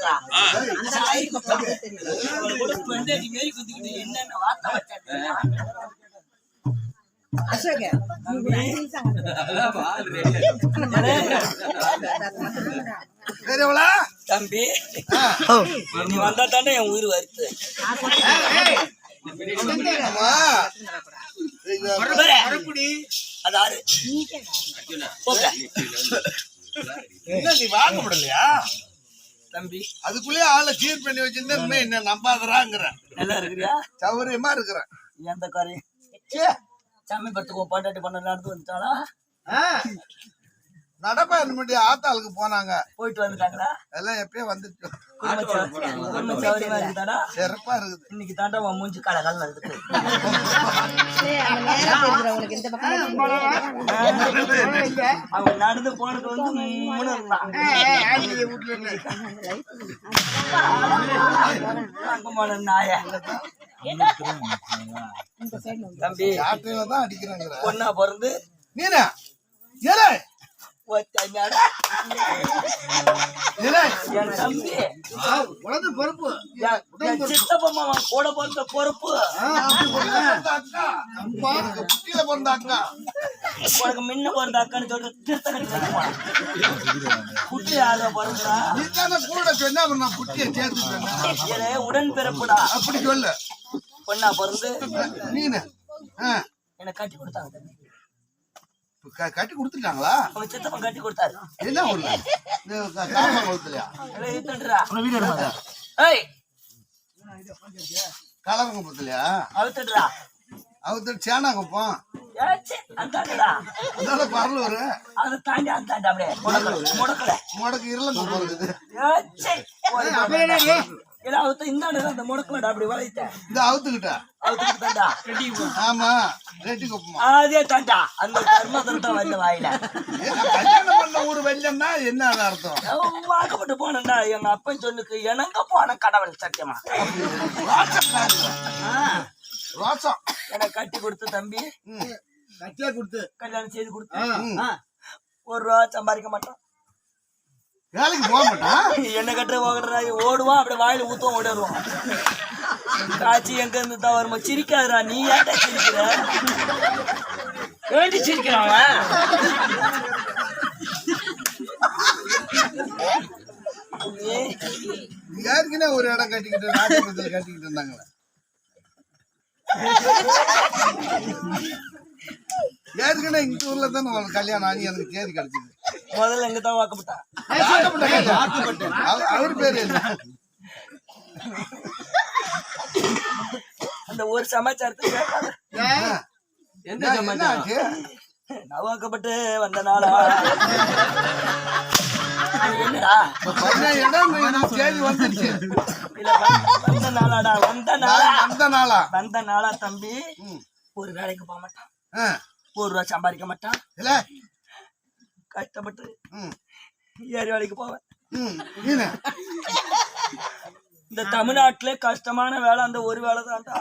இருக்கா என்னென்ன வார்த்தை வச்சாங்க தம்பி நீ வந்தா தானே என் உயிர் வருது அதாரு நீ வாங்க முடியலையா தம்பி அதுக்குள்ளேயே ஆளை சீர் பண்ணி வச்சிருந்தா என்ன நம்பாதராங்கிற நல்லா இருக்கிறியா சௌரியமா இருக்கிறேன் எந்த காரியம் சாமி பத்துக்கு பாட்டாட்டி பண்ண நடந்து வந்துட்டாளா நடப்பா முன்னாடி ஆத்தாளுக்கு போனாங்க போயிட்டு வந்துட்டாங்களா எல்லாம் எப்பயும் வந்துட்டு சௌரியமா இருக்குதாடா சிறப்பா இருக்குது இன்னைக்கு தாண்டா உன் மூஞ்சி கலகல் இருக்கு அவன் நடந்து போனது வந்து நாய தம்பி தான் அடிக்கிறாங்க பொண்ணா பிறந்து நீனா சித்தப்பா கூட பிறந்த பொறுப்பு உனக்கு முன்ன பிறந்த அக்கான்னு சொல்லிட்டு குட்டி யார பிறந்தா கூட சொன்னா நான் குட்டியை சேர்த்து உடன் பிறப்புடா அப்படி சொல்லு பொண்ணா பிறந்து நீனு எனக்கு கட்டி கொடுத்தாங்க கட்டி கொடுத்துட்டாங்களா அவங்க சித்தப்பா கட்டி கொடுத்தாரு என்ன ஊர்ல காலமங்கலத்துலயா அவுத்துடுறா அவுத்து சேனா குப்பம் அந்த பரலூர் அதை தாண்டி அந்த அப்படியே முடக்கல முடக்கு இருளங்க போறது இந்த முடக்கலடா அப்படி வளைத்தேன் இந்த அவுத்துக்கிட்டா ஆமா ரெட்டி குப்பம் அதே தாண்டா அந்த கர்மதான் வந்த வாயில கல்யாணம் பண்ண ஊர் வெள்ளம்னா என்ன அர்த்தம் வாக்கப்பட்டு போனேன்டா எங்க அப்பன் சொன்னுக்கு எனங்க போன கடவுள் சத்தியமா ரோசம் எனக்கு கட்டி கொடுத்து தம்பி கட்டியா கொடுத்து கல்யாணம் செய்து கொடுத்து ஒரு ரூபா சம்பாதிக்க மாட்டோம் வேலைக்கு போக மாட்டான் என்ன கட்டுற போகட்டுறா ஓடுவான் அப்படியே வாயில ஊத்துவோம் ஓடிடுவான் காட்சி எங்க இருந்து தான் வருமா சிரிக்காதுடா நீ ஏன்டா சிரிக்கிற வேண்டி சிரிக்கிறான் யாருக்குன்னா ஒரு இடம் கட்டிக்கிட்டு ராஜபுரத்துல கட்டிக்கிட்டு இருந்தாங்களே யாருக்குன்னா இந்த ஊர்ல தானே உங்களுக்கு கல்யாணம் ஆகி எனக்கு தேதி கிடைச்சது முதல்ல எங்க தான் வாக்கப்பட்டா அவர் பேரு என்ன அந்த ஒரு சமாச்சாரத்துக்கு எந்த சமாச்சாரம் நான் வாக்கப்பட்டு வந்த நாளா என்னடா தேதி வந்துடுச்சு வந்த நாளாடா வந்த நாளா தம்பி ஒரு வேலைக்கு போக மாட்டான் ஒரு ரூபா சம்பாதிக்க மாட்டான் இல்ல கஷ்டப்பட்டு ஏறி வேலைக்கு போவேன் இந்த தமிழ்நாட்டுல கஷ்டமான வேலை அந்த ஒரு வேலை தான்டா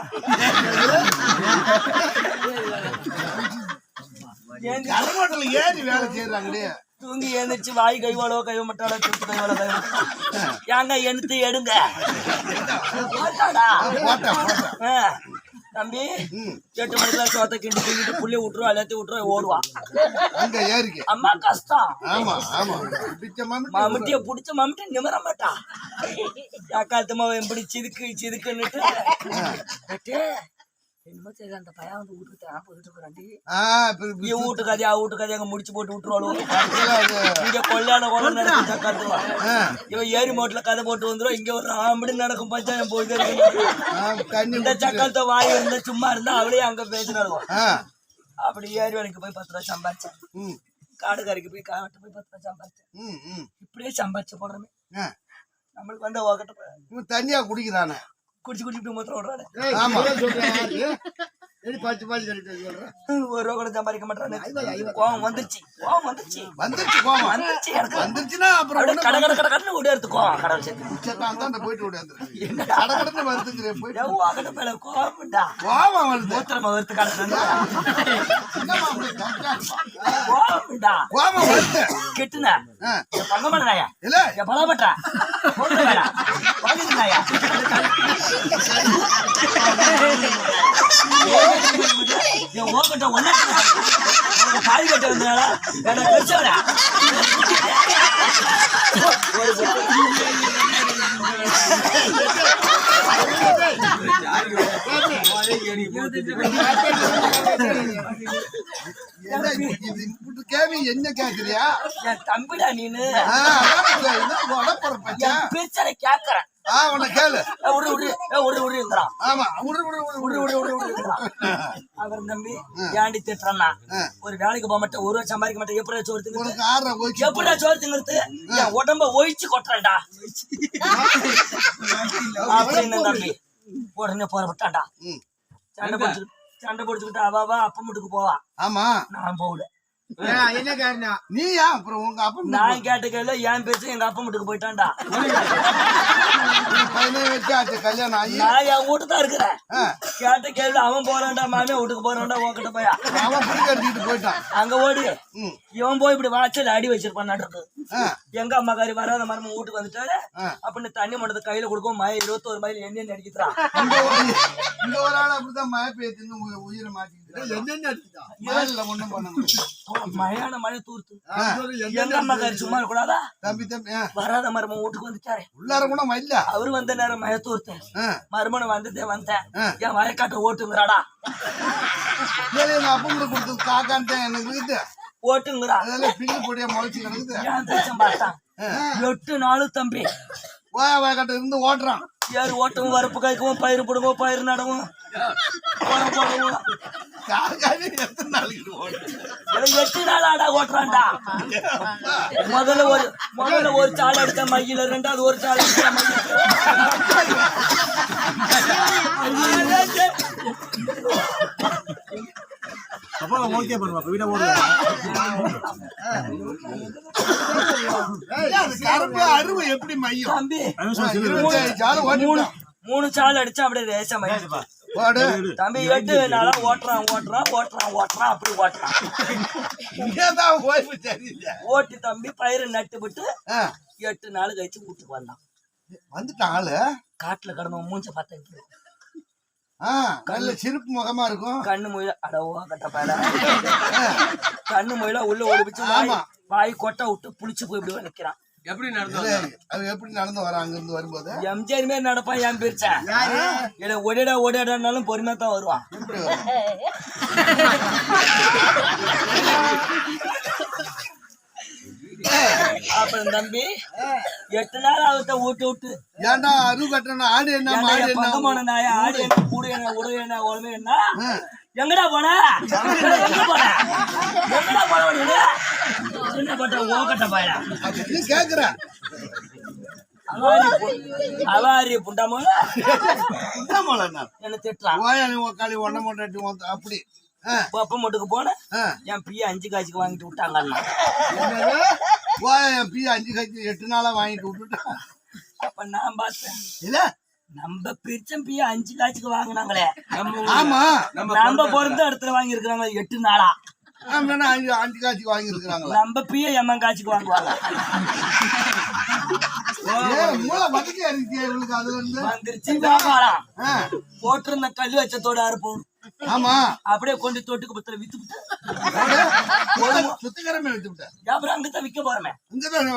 ஏறி வேலை செய்யறாங்களே தூங்கி எழுந்திரிச்சு வாய் கைவாளோ கைவ மாட்டாளோ தூக்கு கைவாளோ கைவ ஏங்க எடுத்து எடுங்க தம்பி 8 மணிக்கெல்லாம் சோத்த கிண்டி கிண்டிட்டு புள்ளி விட்டுருவா எல்லாத்தையும் விட்டுருவா ஓடுவான் அம்மா கஷ்டம் மம்முட்டிய புடிச்ச மம்முட்டி நிமிர மாட்டா காலத்துமா எப்படி சிதுக்குன்னுட்டு என்னமோ தெரியல அந்த பையன் வந்து வீட்டுக்கு போயிட்டு இருக்கிறாண்டி வீட்டுக்காதே வீட்டுக்காதே அங்க முடிச்சு போட்டு விட்டுருவாள் இங்க கொள்ளையான குளம் நடக்கும் கத்துவான் இவன் ஏரி மோட்ல கதை போட்டு வந்துடும் இங்க ஒரு ஆம்படி நடக்கும் பஞ்சாயம் போயிட்டு இந்த சக்கரத்தை வாய் இருந்தா சும்மா இருந்தா அவளே அங்க பேசினாலும் அப்படி ஏரி வேலைக்கு போய் 10 ரூபா சம்பாதிச்சேன் காடுகாரிக்கு போய் காட்டு போய் 10 ரூபா சம்பாதிச்சேன் இப்படியே சம்பாதிச்சு போடுறமே நம்மளுக்கு வந்து ஓகட்ட தண்ணியா குடிக்கிறானே குடிச்சு குடிச்சு மொத்தம் விடுறாரு ஒரு ரூபா கூட சம்பாதிக்க மாட்டானு கோவம் வந்துருச்சு எனக்கு வந்துருச்சுன்னா அப்புறம் அப்படியே கடை ஓடி எடுத்துக்கோம் கடவுள் சேர்த்து போயிட்டு ஓடியாந்துரு வருதுங்கிறேன் போயிட்டு கோவம்டா கோவம் வருது மூத்திரமா வருது கடை கோவம் வருது கெட்டுனா பங்க மாட்டாயா இல்ல பல மாட்டா வாங்கினாயா ஓகட்ட ஒன்னு காய் கட்ட வந்தாடா கடிச்சவடா கேள்வி என்ன கேக்குறியா என் தம்பிடா நீனு பிரச்சனை கேக்குறேன் உன்னை கேளு ஆமா அவர் தம்பி ஏண்டி திட்டுறா ஒரு வேலைக்கு போக மாட்டேன் ஒரு சம்பாதிக்க மாட்டேன் எப்படி சோறு எப்படிடா சோறு திங்கிறது என் உடம்ப ஒழிச்சு கொட்டுறேன்டா அப்படின்னு தம்பி உடனே போறப்பட்டான்டா சண்டை போடுச்சுக்கிட்டு அவாவா அப்பா வீட்டுக்கு போவா ஆமா நான் போகல என்ன காரணம் நீயா அப்புறம் உங்க அப்பா நான் கேட்ட கேள்வி என் பேச்சு எங்க அப்பா வீட்டுக்கு போயிட்டான்டா கல்யாணம் ஆகி நான் என் வீட்டு தான் இருக்கிறேன் கேட்ட கேள்வி அவன் போறான்டா மாமியா வீட்டுக்கு போறான்டா உங்ககிட்ட போயா அவன் கட்டிட்டு போயிட்டான் அங்க ஓடி இவன் போய் இப்படி வாச்சல் அடி வச்சிருப்பான் இருக்கு எங்க அம்மாக்காரி வராத மரம வீட்டுக்கு வந்துட்டாரு அப்படின்னு தண்ணி மண்டத்தை கையில கொடுக்கும் மழை 21 மைல் எண்ணெய் அடிக்கிறான் இந்த ஒரு ஆள் அப்படிதான் மழை பெய்யுது உயிரை மாட்டிக்கிட்டு என்னென்ன அடிச்சுதான் ஒண்ணும் பண்ண முடியும் மழையான மழை தூர்த்து எங்க அம்மாக்காரி சும்மா இருக்கக்கூடாதா தம்பி வராத மரம வீட்டுக்கு வந்துட்டாரு உள்ளார கூட மல்ல அவரு வந்த நேரம் மழை தூர்த்தேன் மறுமணம் வந்தேன் என் வயக்காட்ட ஓட்டுங்கிறாடா அப்ப கூட கொடுத்து காக்கான்ட்டேன் எனக்கு இருக்குது ஓட்டுங்கிறா அதெல்லாம் பில்லு பொடியா முளைச்சு கிடக்குது ஏன் தேச்சம் பார்த்தான் 8 நாளும் தம்பி வயக்காட்ட இருந்து ஓட்டுறான் ஏறு ஓட்டவும் வரப்பு காய்க்கவும் பயிர் போடுவோம் பயிர் நடவும் போடவும் 8 நாள் ஆடா ஓட்டுறான்டா முதல்ல ஒரு சாலை எடுத்த மையில ரெண்டாவது ஒரு சாலை எடுத்த மையில ஓகே பண்ணுவா வீட அருமை எப்படி மையம் தம்பி தம்பி 3 சாலை அடிச்சா அப்படியே ரேச மையம் தம்பி 8 நாளா ஓட்டுறான் அப்படி ஓட்டுறான் ஓட்டி தம்பி பயிரை நட்டு விட்டு 8 நாள் கழிச்சு வீட்டுக்கு வந்தான் வந்துட்டான் ஆளு காட்டுல கடந்த மூஞ்ச பார்த்தேன் கல்ல சிரிப்பு முகமா இருக்கும் கண்ணு மொயில அடவா கட்டப்பாடா கண்ணு மொயில உள்ள ஓடிச்சு வாய் கொட்டை விட்டு புளிச்சு போய் இப்படி நிக்கிறான் எப்படி நடந்து வரான் அங்க இருந்து வரும்போது எம்ஜிஆர் மாரி நடப்பான் என் பிரிச்சேன் ஓடிடானாலும் பொறுமையா தான் வருவான் அப்புறம் தம்பி 8 நாள் அவத்த விட்டு ஏன்டா அரு கட்டணும் ஆடு என்ன மாடு என்ன பக்கமான நாயா ஆடு என்ன கூடு என்ன உடவு என்ன உடம்பு என்ன எங்கடா போன சின்ன பட்ட ஓக்கட்ட பாயா கேக்குற அவாரி புண்டாமோல என்ன திட்டுறான் ஒன்ன மாட்டாட்டி அப்படி அப்ப மட்டுக்கு போனேன் என் பிய 5 காய்ச்சிக்கு வாங்கிட்டு விட்டாங்க என் பிய 5 காய்ச்சி 8 நாளா வாங்கிட்டு விட்டுட்டான் அப்ப நான் பார்த்தேன் இல்ல நம்ம பிரிச்சம் பிய 5 காய்ச்சிக்கு வாங்கினாங்களே ஆமா நம்ம பிறந்த இடத்துல வாங்கி இருக்கிறாங்க 8 நாளா 5 காய்ச்சிக்கு வாங்கி இருக்கிறாங்களா நம்ம பிய எம்மன் காய்ச்சிக்கு வாங்குவாங்க போட்டிருந்த கல்லு வச்சத்தோட அறுப்போம் ஆமா அப்படியே கொண்டு தொட்டுக்கு பத்திர வித்து சுத்திகரமே வித்து விட்டேன் அப்புறம் அங்கதான் விற்க போறமே இங்கதான்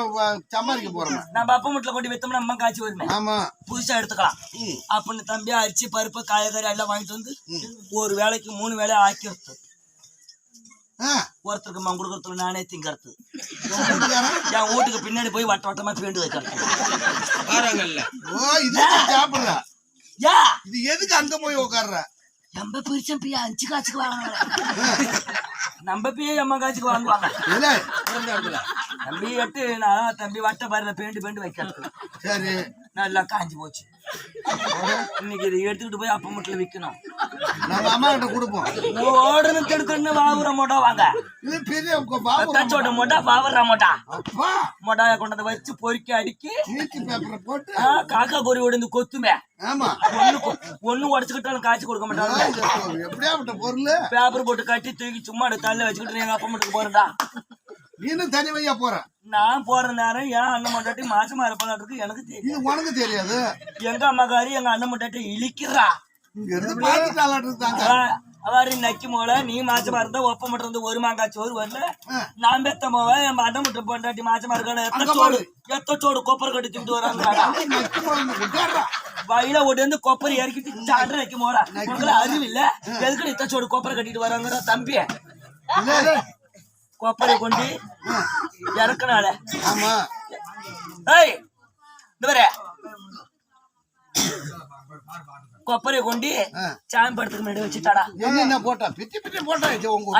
சம்பாதிக்க போறோம் நம்ம அப்பா வீட்டுல கொண்டு வித்தோம்னா அம்மா காய்ச்சி வருமே ஆமா புதுசா எடுத்துக்கலாம் அப்படின்னு தம்பி அரிசி பருப்பு காய்கறி எல்லாம் வாங்கிட்டு வந்து ஒரு வேலைக்கு 3 வேலையை ஆக்கி வைத்து ஒருத்தருக்கு அம்மா கொடுக்கறதுல நானே திங்கிறது என் வீட்டுக்கு பின்னாடி போய் வட்ட வட்டமா பேண்டு வைக்கிறது சாப்பிடுற இது எதுக்கு அங்க போய் உட்கார்ற நம்ம பிரிச்சம் பிய 5 காய்ச்சிக்கு வாங்குவாங்க நம்ம பிய அம்மா காய்ச்சிக்கு வாங்குவாங்க தம்பி 8 நாளா தம்பி வட்ட பாருல பேண்டு வைக்கிறது சரி நல்லா காஞ்சி போச்சு. இன்னைக்கு இதை எடுத்துக்கிட்டு போய் அப்ப மட்டும் விற்கணும். நம்ம அம்மா கிட்ட கொடுப்போம். ஓடுன்னு தெடுக்கன்னு வாவுற மோட்டா வாங்க. இது பெரிய தச்சோட மோட்டா வாவுற மோட்டா. அப்பா மோட்டாய கொண்டதை வச்சு பொறுக்கி அடுக்கி நீச்சு பேப்பரை போட்டு காக்கா பொறி உடைந்து கொத்துமே. ஆமா ஒண்ணு உடச்சுக்கிட்டாலும் காய்ச்சி கொடுக்க மாட்டாங்க. எப்படியாப்பட்ட பொருள் பேப்பர் போட்டு கட்டி தூக்கி சும்மா தள்ள வச்சுக்கிட்டு எங்க அப்பா மட்டும் போறேன்டா. நீனும் தனி வையா போற. நான் போற நேரம் என் அண்ணன் மண்டாட்டி மாசமா இருப்பான்னு எனக்கு தெரியும். இது உனக்கு தெரியாது. எங்க அம்மாக்காரி எங்க அண்ணன் மண்டாட்டி இழிக்கிறா. இங்க இருந்து பாத்துட்டாங்க. அவாரி நக்கி மோல நீ மாசமா இருந்தா ஒப்ப மட்டும் இருந்து ஒரு மாங்காய் சோறு வரல. நான் பெத்த மோவ என் அண்ணன் முட்டை பொண்டாட்டி மாசமா இருக்கானு எத்தச்சோடு கொப்பரை கட்டி திட்டு வராங்க. வயல ஓடி வந்து கொப்பரை இறக்கிட்டு சாண்டு நக்கி மோல உங்களை அறிவு இல்ல. எதுக்கு இத்தச்சோடு கொப்பரை கட்டிட்டு வராங்க தம்பி. கொப்பரை கொண்டு இறக்கனால ஆமா ஏய் இந்த கொப்பரை கொண்டு சாமி படத்துக்கு முன்னாடி வச்சுட்டாடா. என்ன போட்டா பிச்சி பிச்சி போட்டா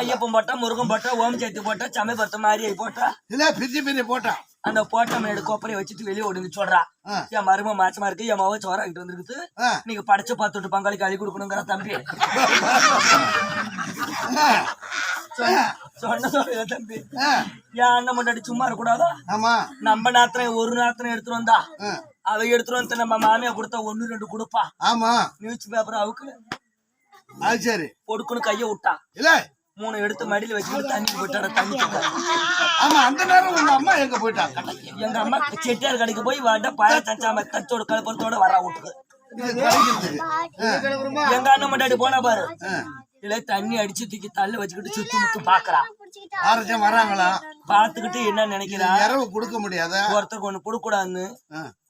ஐயப்பன் போட்டா முருகன் போட்டா ஓம் சேர்த்து போட்டா சமை படுத்த மாதிரி போட்டா இல்ல பிச்சி பிச்சி போட்டா அந்த போட்ட முன்னாடி கொப்பரையை வச்சுட்டு வெளியே ஒடுந்து சொல்றா. என் மரும மாச்சமா இருக்கு என் மாவ சோறாக்கிட்டு வந்துருக்குது. நீங்க படைச்சு பார்த்துட்டு பங்காளிக்கு அள்ளி கொடுக்கணுங்கிற தம்பி சொன்ன தம்பி. என் அண்ணன் முன்னாடி சும்மா இருக்கக்கூடாதா? ஆமா நம்ம நேரத்துல ஒரு நேரத்துல எடுத்துட்டு வந்தா அவ எடுத்துட்டு வந்து நம்ம மாமியா கொடுத்தா 1-2 கொடுப்பா. ஆமா நியூஸ் பேப்பர் அவுக்கு அது சரி பொடுக்குன்னு கைய விட்டா. இல்ல 3 எடுத்து மடியில வச்சுக்கிட்டு தண்ணி போயிட்டாட. தண்ணி ஆமா அந்த நேரம் உங்க அம்மா எங்க போயிட்டாங்க? எங்க அம்மா செட்டியார் கடைக்கு போய் வாட்ட பாய தச்சாம தச்சோட கலப்பத்தோட வரா விட்டுக்கு. எங்க அண்ணன் முன்னாடி போனா பாரு இல்ல தண்ணி அடிச்சு தூக்கி தள்ள வச்சுக்கிட்டு சுத்தி முத்து பாக்குறா. ஆரஞ்சம் வராங்களா பாத்துக்கிட்டு என்ன நினைக்கிறா? இரவு கொடுக்க முடியாத ஒருத்தருக்கு ஒண்ணு கொடுக்க கூடாதுன்னு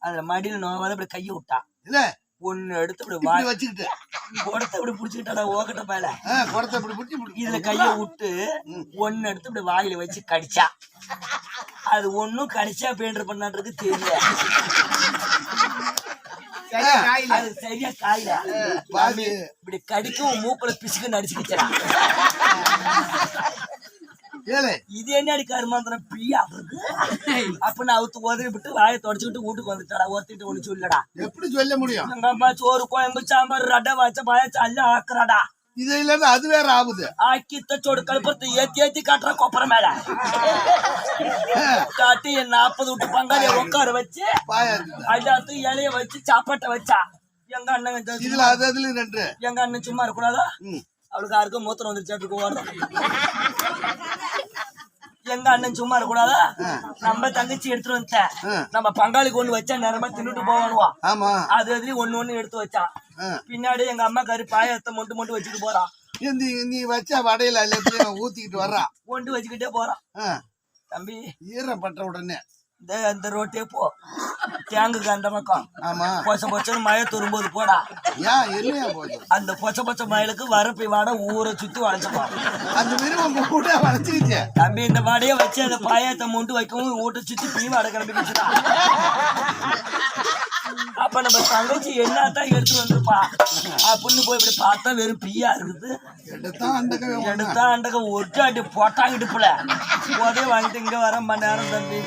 அதுல மடியில நோவாத இப்படி கைய விட்டா. இல்ல ஒண்ணு எடுத்து இப்படி வச்சுக்கிட்டு குடத்தை இப்படி புடிச்சுக்கிட்டாடா ஓகட்ட மேல குடத்தை இப்படி புடிச்சு இதுல கைய விட்டு ஒண்ணு எடுத்து இப்படி வாயில வச்சு கடிச்சா. அது ஒண்ணும் கடிச்சா பேண்டர் பண்ணான்றது தெரியல. அது சரியா காயில இப்படி கடிக்கும் மூக்குல பிசுக்கு நடிச்சுக்கிச்சா. இது என்ன அடி கருமாந்திரம் பிரியா அப்படின்னு அவுத்து உதறி விட்டு வாயை தொடச்சுக்கிட்டு வீட்டுக்கு வந்துட்டாடா. ஒருத்திட்டு ஒண்ணு சொல்லடா. எப்படி சொல்ல முடியும்? எங்க அம்மா சோறு குழம்பு சாம்பார் ரட்டை வச்ச பாயச்ச எல்லாம் ஆக்குறாடா. இது இல்லன்னா அது வேற ஆகுது. ஆக்கித்தச்சோடு கழுப்பத்தை ஏத்தி காட்டுற கொப்பரை மேல காட்டி 40 விட்டு பங்காளிய உட்கார வச்சு அல்லாத்து இலைய வச்சு சாப்பாட்டை வச்சா. எங்க அண்ணன் இதுல அதுல 2 எங்க அண்ணன் சும்மா இருக்கக்கூடாதா? அவளுக்கு யாருக்கும் மூத்திரம் வந்துருச்சு ஓடுற. எங்க அண்ணன் சும்மா இருக்கக்கூடாதா? நம்ம தங்கச்சி எடுத்துட்டு வந்துட்டேன் நம்ம பங்காளிக்கு ஒண்ணு வச்சா நேரமா தின்னுட்டு போவானுவா. அது எதுலயும் ஒண்ணு எடுத்து வச்சான். பின்னாடி எங்க அம்மா கறி பாயத்தை மொண்டு வச்சுட்டு போறான். நீ வச்ச வடையில எல்லாத்தையும் ஊத்திக்கிட்டு வர்றான். ஒண்டு வச்சுக்கிட்டே போறான். தம்பி ஈரப்பட்ட உடனே அந்த ரோட்டே போ தேங்குக்கு அந்த பக்கம். ஆமா பொச்சன்னு மழை துரும்போது போடா. அந்த பொச்ச மயிலுக்கு வரப்பை வாட ஊரை சுத்தி வளைச்சுப்பா. அந்த மிருகம் கூட வளைச்சுக்கிச்சு தம்பி. இந்த வாடையை வச்சு அந்த பாயத்தை மொண்டு வைக்கவும் ஊட்ட சுத்தி பீ வாடை கிளம்பிக்கிச்சுடா. அப்ப நம்ம தங்கச்சி என்னத்தான் எடுத்து வந்துருப்பா அப்படின்னு போய் இப்படி பார்த்தா வெறும் பீயா இருக்குது. எடுத்தா அண்டக ஒட்டாட்டி போட்டாங்கிட்டு போல போதே வாங்கிட்டு இங்க வர மணி நேரம் தம்பி.